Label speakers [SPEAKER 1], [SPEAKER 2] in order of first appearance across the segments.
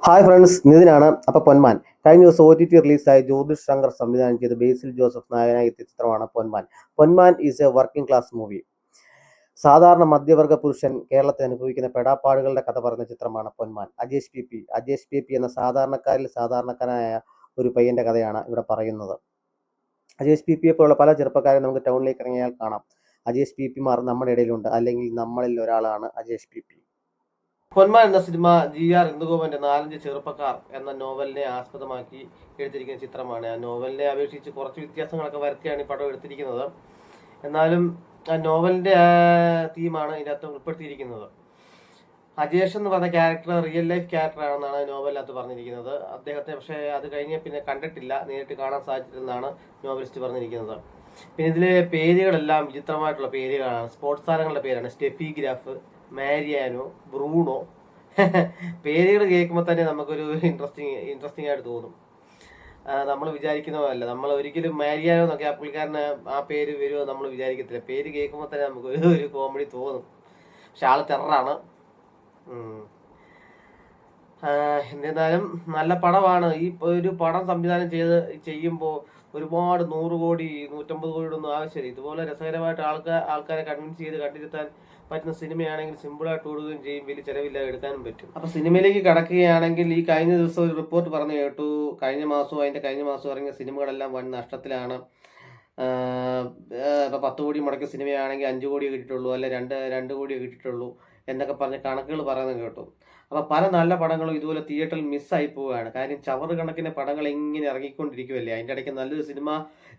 [SPEAKER 1] Hi friends, നിതിനാണ്. അപ്പോൾ പൊന്മാൻ കഴിഞ്ഞ ദിവസം OTT റിലീസായ ജ്യോതിഷ് ശങ്കർ സംവിധാനം ചെയ്ത് ബേസിൽ ജോസഫ് നായകനായി എത്തിയ ചിത്രമാണ് Ponman. Ponman is a working class movie. സാധാരണ മധ്യവർഗ പുരുഷൻ കേരളത്തിൽ അനുഭവിക്കുന്ന പെടാപ്പാടുകളുടെ കഥ പറയുന്ന ചിത്രമാണ് പൊന്മാൻ. അജേഷ് പി പി എന്ന സാധാരണക്കാരിൽ സാധാരണക്കാരനായ ഒരു പയ്യന്റെ കഥയാണ് ഇവിടെ പറയുന്നത്. അജേഷ് പി പോലുള്ള പല ചെറുപ്പക്കാരെ നമുക്ക് ടൗണിലേക്ക് ഇറങ്ങിയാൽ കാണാം. അജേഷ് പി മാർ നമ്മുടെ ഇടയിലുണ്ട്, അല്ലെങ്കിൽ നമ്മളിൽ ഒരാളാണ് അജേഷ് പി. പൊന്മാൻ എന്ന സിനിമ GR ഇന്ദുഗോപന്റെ 4 ചെറുപ്പക്കാർ എന്ന നോവലിനെ ആസ്പദമാക്കി എടുത്തിരിക്കുന്ന ചിത്രമാണ്. ആ നോവലിനെ അപേക്ഷിച്ച് കുറച്ച് വ്യത്യാസങ്ങളൊക്കെ വരുത്തിയാണ് ഈ പടം എടുത്തിരിക്കുന്നത്. എന്നാലും ആ നോവലിന്റെ തീമാണ് ഇതിനകത്ത് ഉൾപ്പെടുത്തിയിരിക്കുന്നത്. അജേഷ് എന്ന് പറഞ്ഞ ക്യാരക്ടർ റിയൽ ലൈഫ് ക്യാരക്ടർ ആണെന്നാണ് നോവലിനകത്ത് പറഞ്ഞിരിക്കുന്നത്. അദ്ദേഹത്തെ പക്ഷേ അത് കഴിഞ്ഞ് പിന്നെ കണ്ടിട്ടില്ല, നേരിട്ട് കാണാൻ സാധിച്ചില്ലെന്നാണ് നോവലിസ്റ്റ് പറഞ്ഞിരിക്കുന്നത്. പിന്നെ ഇതിലെ പേരുകളെല്ലാം വിചിത്രമായിട്ടുള്ള പേരുകളാണ്. സ്പോർട്സ് താരങ്ങളുടെ പേരാണ്. Steffi Graf, Mariano, Bruno. പേരുകൾ കേൾക്കുമ്പോൾ തന്നെ നമുക്കൊരു ഇൻട്രസ്റ്റിംഗ് ആയിട്ട് തോന്നും. നമ്മൾ വിചാരിക്കുന്ന പോലല്ല. നമ്മൾ ഒരിക്കലും മാരിയാനോ എന്നൊക്കെ ആ പുള്ളിക്കാരന് ആ പേര് വരുമോ നമ്മൾ വിചാരിക്കത്തില്ല. പേര് കേൾക്കുമ്പോൾ തന്നെ നമുക്ക് ഒരു കോമഡി തോന്നും. പക്ഷെ ആള് ടെററാണ്. എന്നിരുന്നാലും നല്ല പടമാണ്. ഈ ഒരു പടം സംവിധാനം ചെയ്യുമ്പോൾ ഒരുപാട് 100 കോടി 150 കോടിയുടെ ഒന്നും ആവശ്യമില്ല. ഇതുപോലെ രസകരമായിട്ട് ആൾക്കാരെ കൺവിൻസ് ചെയ്ത് കണ്ടിരുത്താൻ പറ്റുന്ന സിനിമയാണെങ്കിൽ സിമ്പിളായിട്ട് ഓടുകയും ചെയ്യും, വലിയ ചിലവില്ലാതെ എടുക്കാനും പറ്റും. അപ്പൊ സിനിമയിലേക്ക് കടക്കുകയാണെങ്കിൽ ഈ കഴിഞ്ഞ ദിവസം ഒരു റിപ്പോർട്ട് പറഞ്ഞു കേട്ടു, കഴിഞ്ഞ മാസവും ഇറങ്ങിയ സിനിമകളെല്ലാം വൻ നഷ്ടത്തിലാണ്. ഇപ്പൊ 10 കോടി മുടക്കിയ സിനിമയാണെങ്കിൽ 5 കോടിയെ കിട്ടിയിട്ടുള്ളൂ, അല്ലെ 2 കോടിയെ കിട്ടിയിട്ടുള്ളൂ എന്നൊക്കെ പറഞ്ഞ് കണക്കുകൾ പറയുന്നത് കേട്ടു. അപ്പൊ പല നല്ല പടങ്ങളും ഇതുപോലെ തിയേറ്ററിൽ മിസ്സായി പോവുകയാണ്. കാര്യം ചവറ് കണക്കിന് പടങ്ങൾ ഇങ്ങനെ ഇറങ്ങിക്കൊണ്ടിരിക്കുമല്ലേ. അതിൻ്റെ ഇടയ്ക്ക് നല്ലൊരു സിനിമ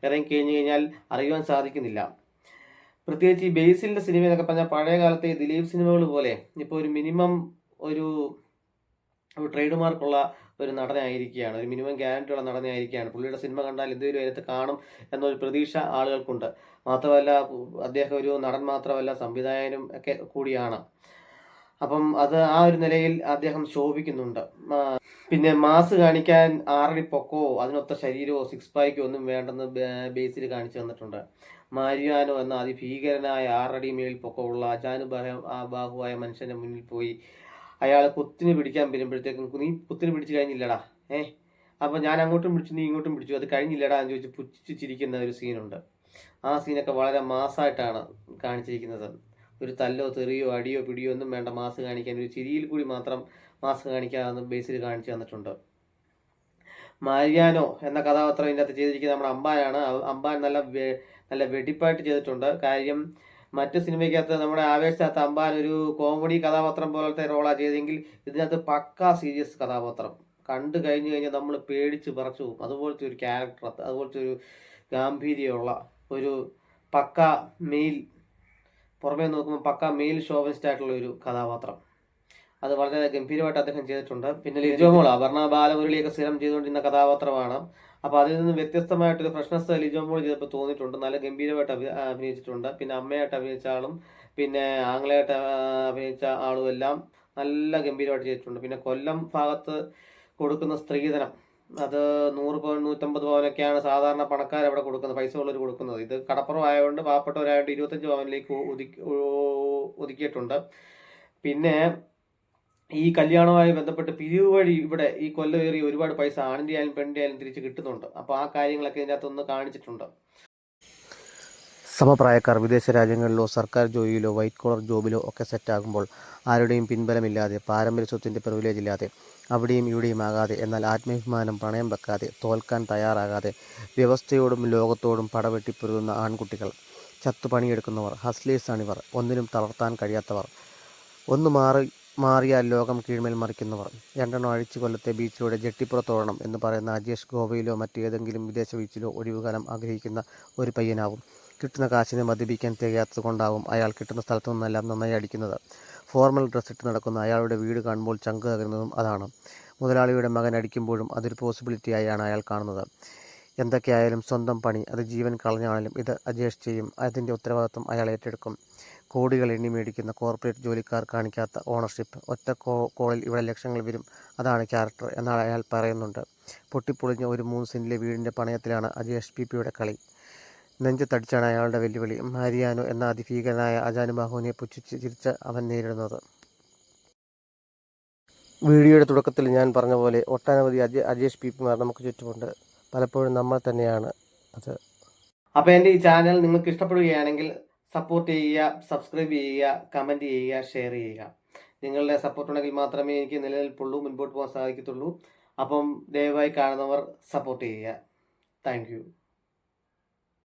[SPEAKER 1] ഇറങ്ങിക്കഴിഞ്ഞു കഴിഞ്ഞാൽ അറിയുവാൻ സാധിക്കുന്നില്ല. പ്രത്യേകിച്ച് ഈ ബേസിലിന്റെ സിനിമ എന്നൊക്കെ പറഞ്ഞാൽ പഴയ കാലത്തെ ദിലീപ് സിനിമകൾ പോലെ ഇപ്പോൾ ഒരു മിനിമം ഒരു ട്രേഡ് മാർക്കുള്ള ഒരു നടനായിരിക്കുകയാണ്, ഒരു മിനിമം ഗ്യാരണ്ടി ഉള്ള നടനായിരിക്കുകയാണ്. പുള്ളിയുടെ സിനിമ കണ്ടാൽ എന്തെങ്കിലും അതിനകത്ത് കാണും എന്നൊരു പ്രതീക്ഷ ആളുകൾക്കുണ്ട്. മാത്രമല്ല, അദ്ദേഹം ഒരു നടൻ മാത്രമല്ല, സംവിധായകനും ഒക്കെ കൂടിയാണ്. അപ്പം അത് ആ ഒരു നിലയിൽ അദ്ദേഹം ശോഭിക്കുന്നുണ്ട്. പിന്നെ മാസ് കാണിക്കാൻ 6 അടി പൊക്കോ അതിനൊത്ത ശരീരമോ 6 പാക്കോ ഒന്നും വേണ്ടെന്ന് ബേസിൽ കാണിച്ചു തന്നിട്ടുണ്ട്. മാരിയാനോ എന്ന അതിഭീകരനായ 6 അടി മേൽ പൊക്കമുള്ള ബാഹുവായ മനുഷ്യന്റെ മുന്നിൽ പോയി അയാളെ കുത്തിന് പിടിക്കാൻ വരുമ്പോഴത്തേക്കും, നീ കുത്തിന് പിടിച്ചു കഴിഞ്ഞില്ലടാ, അപ്പം ഞാൻ അങ്ങോട്ടും പിടിച്ചു, നീ ഇങ്ങോട്ടും പിടിച്ചു, അത് കഴിഞ്ഞില്ലടാ എന്ന് ചോദിച്ച് പുച്ഛിച്ച് ചിരിക്കുന്ന ഒരു സീനുണ്ട്. ആ സീനൊക്കെ വളരെ മാസായിട്ടാണ് കാണിച്ചിരിക്കുന്നത്. ഒരു തല്ലോ തെറിയോ അടിയോ പിടിയോ ഒന്നും വേണ്ട മാസ് കാണിക്കാൻ, ഒരു ചിരിയിൽ കൂടി മാത്രം മാസ് കാണിക്കാമെന്ന് ബേസിൽ കാണിച്ചു തന്നിട്ടുണ്ട്. മാരിയാനോ എന്ന കഥാപാത്രം ഇതിൻ്റെ അകത്ത് ചെയ്തിരിക്കുന്നത് നമ്മുടെ അമ്പാനാണ്. അമ്പാൻ നല്ല വെടിപ്പായിട്ട് ചെയ്തിട്ടുണ്ട്. കാര്യം മറ്റ് സിനിമയ്ക്കകത്ത് നമ്മുടെ ആവേശത്ത് അമ്പാൻ ഒരു കോമഡി കഥാപാത്രം പോലത്തെ റോളാണ് ചെയ്തെങ്കിൽ ഇതിനകത്ത് പക്കാ സീരിയസ് കഥാപാത്രം. കണ്ടു കഴിഞ്ഞാൽ നമ്മൾ പേടിച്ച് പറച്ചു പോകും. അതുപോലത്തെ ഒരു ക്യാരക്ടർ, അതുപോലത്തെ ഒരു ഗാംഭീര്യമുള്ള ഒരു പക്ക മെയിൽ, പുറമേ നോക്കുമ്പോൾ പക്ക മെയിൽ ഷോവനിസ്റ്റ് ആയിട്ടുള്ള ഒരു കഥാപാത്രം. അത് വളരെ ഗംഭീരമായിട്ട് അദ്ദേഹം ചെയ്തിട്ടുണ്ട്. പിന്നെ ലിജോ മോൾ, അപർണ ബാലമുരളിയൊക്കെ സ്ഥിരം ചെയ്തുകൊണ്ടിരുന്ന കഥാപാത്രമാണ്. അപ്പോൾ അതിൽ നിന്ന് വ്യത്യസ്തമായിട്ടൊരു ഫ്രഷ്നെസ് ലിജോ മോൾ ചെയ്തപ്പോൾ തോന്നിയിട്ടുണ്ട്. നല്ല ഗംഭീരമായിട്ട് അഭിനയിച്ചിട്ടുണ്ട്. പിന്നെ അമ്മയായിട്ട് അഭിനയിച്ച ആളും പിന്നെ ആംഗ്ലയായിട്ട് അഭിനയിച്ച ആളും എല്ലാം നല്ല ഗംഭീരമായിട്ട് ചെയ്തിട്ടുണ്ട്. പിന്നെ കൊല്ലം ഭാഗത്ത് കൊടുക്കുന്ന സ്ത്രീധനം, അത് 100 പവൻ 150 പവനൊക്കെയാണ് സാധാരണ പണക്കാർ അവിടെ കൊടുക്കുന്നത്, പൈസ ഉള്ളവർ കൊടുക്കുന്നത്. ഇത് കടപ്പുറമായതുകൊണ്ട് പാവപ്പെട്ടവരായതുകൊണ്ട് 25 പവനിലേക്ക് ഒതുക്കിയിട്ടുണ്ട്. പിന്നെ ഈ കല്യാണവുമായി ബന്ധപ്പെട്ട് പിരിവ് വഴി ഇവിടെ ഈ കൊല്ലമേറി ഒരുപാട് പൈസ ആണിൻ്റെ ആയാലും പെണ്ണിൻ്റെ ആയാലും തിരിച്ച് കിട്ടുന്നുണ്ട്. അപ്പോൾ ആ കാര്യങ്ങളൊക്കെ ഇതിൻ്റെ അകത്തൊന്ന് കാണിച്ചിട്ടുണ്ട്. സമപ്രായക്കാർ വിദേശ രാജ്യങ്ങളിലോ സർക്കാർ ജോലിയിലോ വൈറ്റ് കോളർ ജോബിലോ ഒക്കെ സെറ്റാകുമ്പോൾ ആരുടെയും പിൻബലമില്ലാതെ, പാരമ്പര്യ സ്വത്തിൻ്റെ പ്രിവിലേജ് ഇല്ലാതെ, അവിടെയും ഇവിടെയും ആകാതെ, എന്നാൽ ആത്മാഭിമാനം പണയം വെക്കാതെ, തോൽക്കാൻ തയ്യാറാകാതെ, വ്യവസ്ഥയോടും ലോകത്തോടും പടവെട്ടിപ്പൊരുതുന്ന ആൺകുട്ടികൾ, ചത്തുപണിയെടുക്കുന്നവർ, ഹസ്ലേഴ്സാണിവർ. ഒന്നിനും തളർത്താൻ കഴിയാത്തവർ, ഒന്ന് മാറിയാൽ ലോകം കീഴ്മേൽ മറിക്കുന്നവർ. 2 അഴിച്ചു കൊല്ലത്തെ ബീച്ചിലൂടെ ജെട്ടിപ്പുറത്തോടണം എന്ന് പറയുന്ന അജേഷ് ഗോവയിലോ മറ്റേതെങ്കിലും വിദേശ ബീച്ചിലോ ഒഴിവുകാലം ആഗ്രഹിക്കുന്ന ഒരു പയ്യനാവും. കിട്ടുന്ന കാശിനെ മദ്യപിക്കാൻ തികയാത്തത് കൊണ്ടാവും അയാൾ കിട്ടുന്ന സ്ഥലത്തു നിന്നെല്ലാം നന്നായി അടിക്കുന്നത്. ഫോർമൽ ഡ്രസ്സിട്ട് നടക്കുന്ന അയാളുടെ വീട് കാണുമ്പോൾ ചങ്ക് തകരുന്നതും അതാണ്. മുതലാളിയുടെ മകൻ അടിക്കുമ്പോഴും അതൊരു പോസിബിലിറ്റിയായാണ് അയാൾ കാണുന്നത്. എന്തൊക്കെയായാലും സ്വന്തം പണി, അത് ജീവൻ കളഞ്ഞാണെങ്കിലും ഇത് അജേഷ് ചെയ്യും. അതിൻ്റെ ഉത്തരവാദിത്വം അയാൾ ഏറ്റെടുക്കും. കോടികൾ എണ്ണി മേടിക്കുന്ന കോർപ്പറേറ്റ് ജോലിക്കാർ കാണിക്കാത്ത ഓണർഷിപ്പ്. ഒറ്റ കോളിൽ ഇവിടെ ലക്ഷങ്ങൾ വരും, അതാണ് ക്യാരക്ടർ എന്നാൽ അയാൾ പറയുന്നുണ്ട്. പൊട്ടിപ്പൊളിഞ്ഞ ഒരു 3 സെൻറ്റിലെ വീടിൻ്റെ പണയത്തിലാണ് അജേഷ് പി.പിയുടെ കളി. നെഞ്ചത്തടിച്ചാണ് അയാളുടെ വെല്ലുവിളി. മാരിയാനോ എന്ന അതിഭീകരനായ അജാനുബാഹുവിനെ പുച്ഛിച്ച് ചിരിച്ച് അവൻ നേരിടുന്നത്. വീഡിയോയുടെ തുടക്കത്തിൽ ഞാൻ പറഞ്ഞ പോലെ ഒട്ടനവധി അജേഷ് പിമാർ നമുക്ക് ചുറ്റുമുണ്ട്. പലപ്പോഴും നമ്മൾ തന്നെയാണ് അത്. അപ്പോൾ എൻ്റെ ഈ ചാനൽ നിങ്ങൾക്ക് ഇഷ്ടപ്പെടുകയാണെങ്കിൽ സപ്പോർട്ട് ചെയ്യുക, സബ്സ്ക്രൈബ് ചെയ്യുക, കമൻറ്റ് ചെയ്യുക, ഷെയർ ചെയ്യുക. നിങ്ങളുടെ സപ്പോർട്ട് ഉണ്ടെങ്കിൽ മാത്രമേ എനിക്ക് നിലനിൽപ്പുള്ളൂ, മുൻപോട്ട് പോകാൻ സാധിക്കത്തുള്ളൂ. അപ്പം ദയവായി കാണുന്നവർ സപ്പോർട്ട് ചെയ്യുക. Thank you.